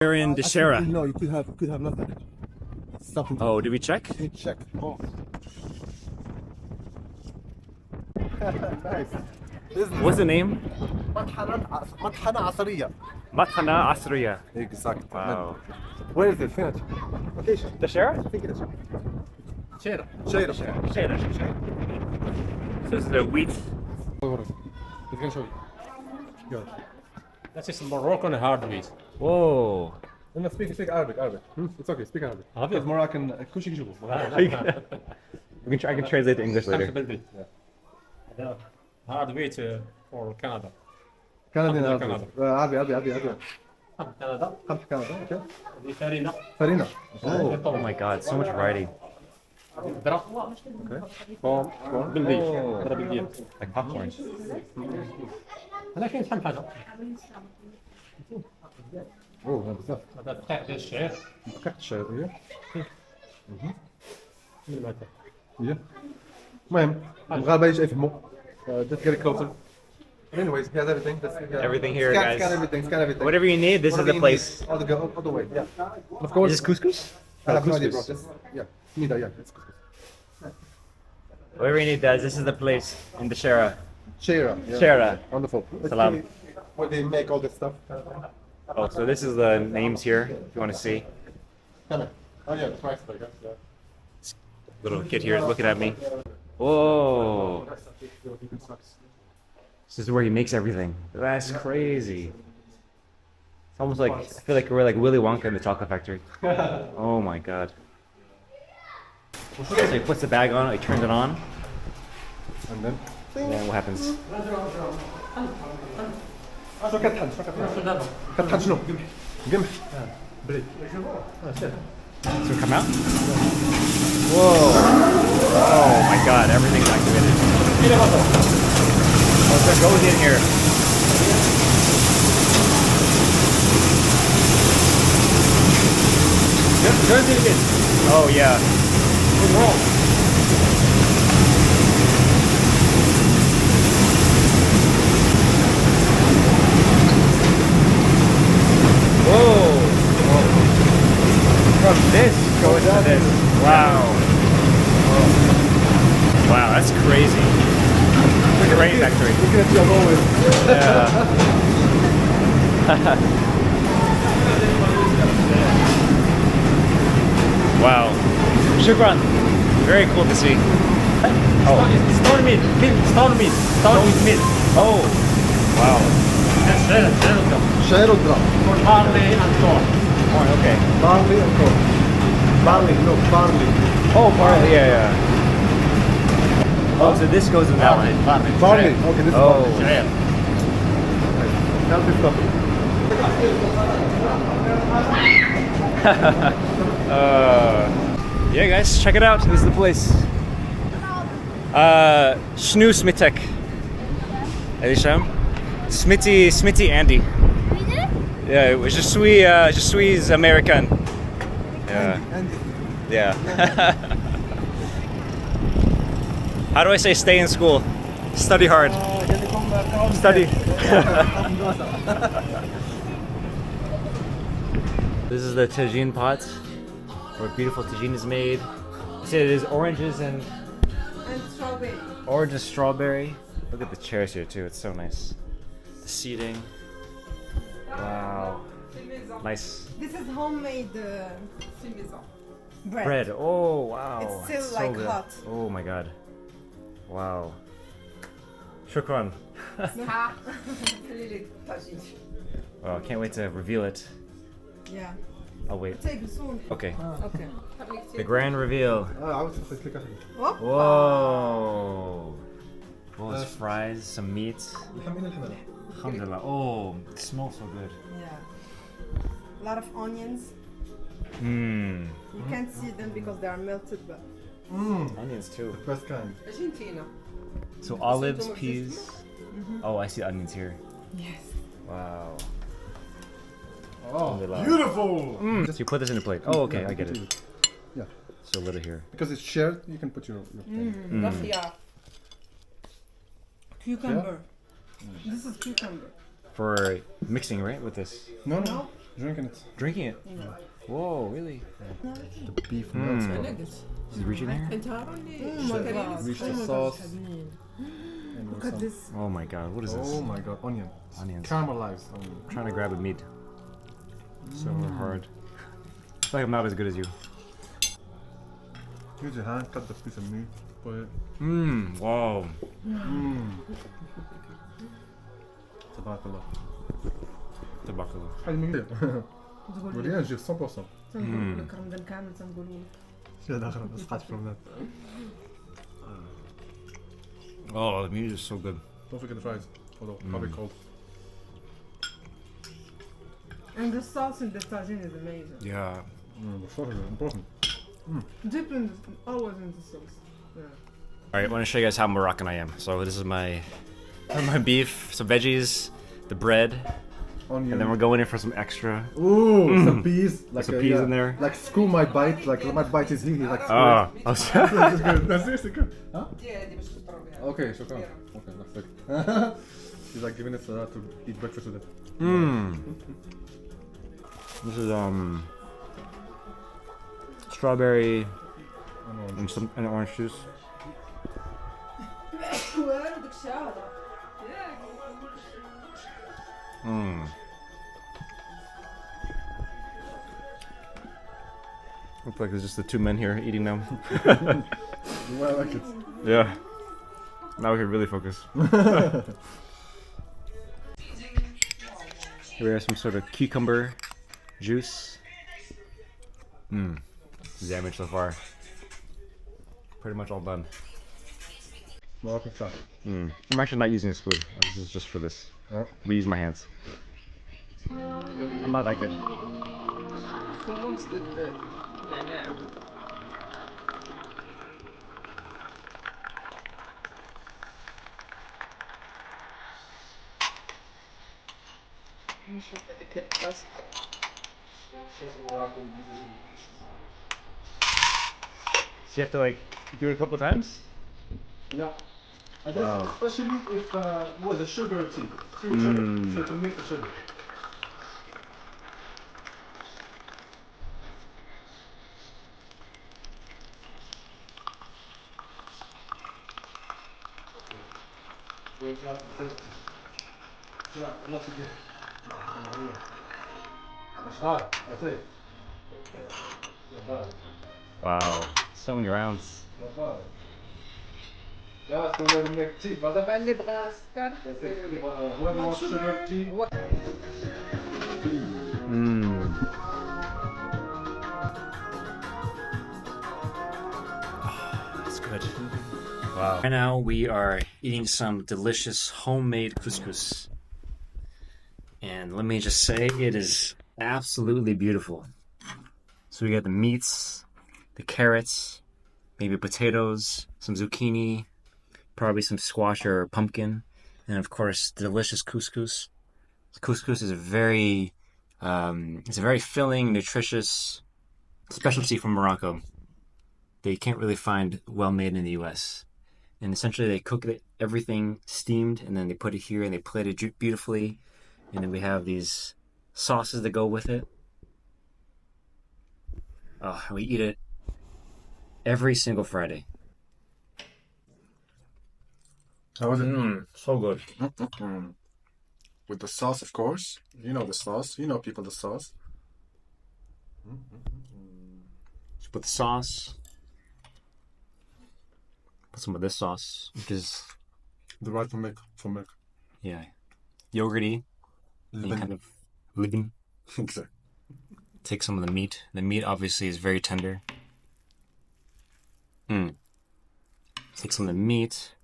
in Dcheira. No, you could have nothing. Something. Oh, did we check? Check. Oh. Nice. What's the name? مطحنة عصرية. Matana Asriya. Exactly. Wow. Where is it? Finish. Location. Dcheira? Dcheira. Dcheira. So this is the wheat. That is Moroccan hard wheat. Whoa. No, speak Arabic. It's okay. Speak Arabic. Arabic. It's Moroccan. كل شيء يجيبه. I can translate to English later. Yeah. Hard wheat for Canada. Canadian Canada. عربي. Canada. قمح كندا. Okay. دي فرينة. فرينة. Oh my god, so much variety. درا. بلدي. Oh. درا بلدية. Like popcorn. أنا كاين شحال من حاجة. اوه بزاف. هذا دقيق ديال الشعير. دقيق الشعرية. من المادة. Yeah. المهم المغاربة يفهموا. Just get it closer. Anyways, he has everything. Everything here, scan, guys. Scan everything. Whatever you need, this is the place. All the way. Yeah. Of Is course. this couscous? I have no idea, bro. Couscous. Yeah. Neither. Yeah. It's couscous. Whatever you need, guys, this is the place in Dcheira. Dcheira. Yeah. Dcheira. Wonderful. Let's Salam. see where they make all this stuff. Oh, so this is the names here, if you want to see. Come on. Oh yeah, it's nice. Yeah. Little kid here is looking at me. Whoa. This is where he makes everything. That's crazy. It's almost like, I feel like we're like Willy Wonka in the chocolate factory. Oh my god. So he puts the bag on, he turns it on, And then. and then what happens? شو كتحن كتحن شنو؟ قمح. Does it come out? Whoa. Oh my god, everything's activated. Oh, so it goes in here. Oh yeah. Whoa. From this goes to this. Wow. Wow, that's crazy. Grain factory. Looking at you as always. Wow. Shukran. Very cool to see. Oh. Stone meat. Stone meat. Oh. Wow. شعير ودرا. For barley and corn. Oh, okay. Barley and corn. Barley. Oh, barley. Yeah. Oh, so this goes in that one. Barley. Okay, this is Oh. barley. شعير. Now this stuff. Yeah, guys, check it out. This is the place. Shnu Smitek. Elisham. Smitty Andy. Yeah, je suis American. Yeah. Yeah. How do I say stay in school? Study hard. Study. This is the tagine pot where beautiful tagine is made. You said it is oranges and strawberry. orange and strawberry. Look at the chairs here too. It's so nice. The seating. Wow. Nice. This is homemade bread. Bread. Oh wow. It's still so like good. hot. Oh my god. Wow. Shukran. Wow, I can't wait to reveal it. Yeah. I'll wait. Take soon. Okay. Okay. The grand reveal. عاوز تخليك أخذ. Whoa. Oh, it's fries, some meat. Alhamdulillah. Oh, it smells so good. Yeah. A lot of onions. Mmm. You can't see them because they are melted, but Onions too. Best kind. Argentina. So olives, peas. Oh, I see onions here. Yes. Wow. Oh, Alhamdulillah. beautiful. So you put this in a plate. Oh, okay, I get it. Yeah. So a little here. Because it's shared, you can put your thing. Rakhia. Cucumber. This is cucumber. For mixing, right, with this? No. No? Drinking it. Drinking it. Whoa, really? The beef melts. He's reaching there? Reach the sauce. Look at this. Oh my god, what is this? Oh my god, onion. Onions. Caramelized onion. I'm trying to grab a meat. So hard. I feel like I'm not as good as you. Use your hand, cut the piece of meat, put it. Wow. Tabakala. Tabakala. وليان جير 100%. تنقول لك رمضان كامل تنقولوا لك. لا داخل سقط في رمضان. Oh, the meat is so good. Don't forget the fries. Although probably cold. And the sauce in the tagine is amazing. Yeah. The sauce is important. Dip in the, always in the sauce. Yeah. Alright, I want to show you guys how Moroccan I am. So this is my beef, some veggies, the bread, Onion. and then we're going in for some extra. Ooh, some peas. Like Some peas in there. Like school might bite. Like my bite is here. Like Ah, That's good. That's seriously good. Huh? Okay, so come. Okay, that's it. He's like giving it to eat breakfast with it. This is strawberry and orange juice. Looks like there's just the two men here eating them. I like it. Yeah. Now we can really focus. Here we have some sort of cucumber juice. Damage so far. Pretty much all done. Moroccan style. I'm actually not using a spoon. This is just for this. Oh. We use my hands. I'm not that good. So you have to like do it a couple times? Yeah. And that's especially if with a sugar tea. Sugar. So to make the sugar. Wow. So many rounds. Yeah, so we're gonna make tea. Whoever wants sugar tea. That's good. Wow. Right now we are eating some delicious homemade couscous. And let me just say, it is absolutely beautiful. So we got the meats, the carrots, maybe potatoes, some zucchini, probably some squash or pumpkin, and of course delicious couscous. Couscous is a very filling, nutritious specialty from Morocco. They can't really find well made in the U.S. And essentially they cook everything steamed, and then they put it here and they plate it beautifully, and then we have these sauces that go with it. Oh, we eat it every single Friday. How is it? So good. With the sauce, of course. You know the sauce. You know people the sauce. Just put the sauce. Put some of this sauce, which is The right for milk. yeah, yogurty. And kind of living. Exactly. Take some of the meat. The meat obviously is very tender. Take some of the meat.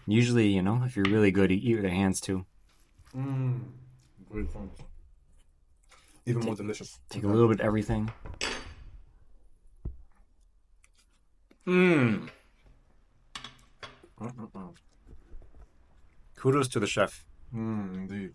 Usually, you know, if you're really good, you eat with your hands too. Very fun. Even more delicious. Take a little bit of everything. Kudos to the chef. Indeed.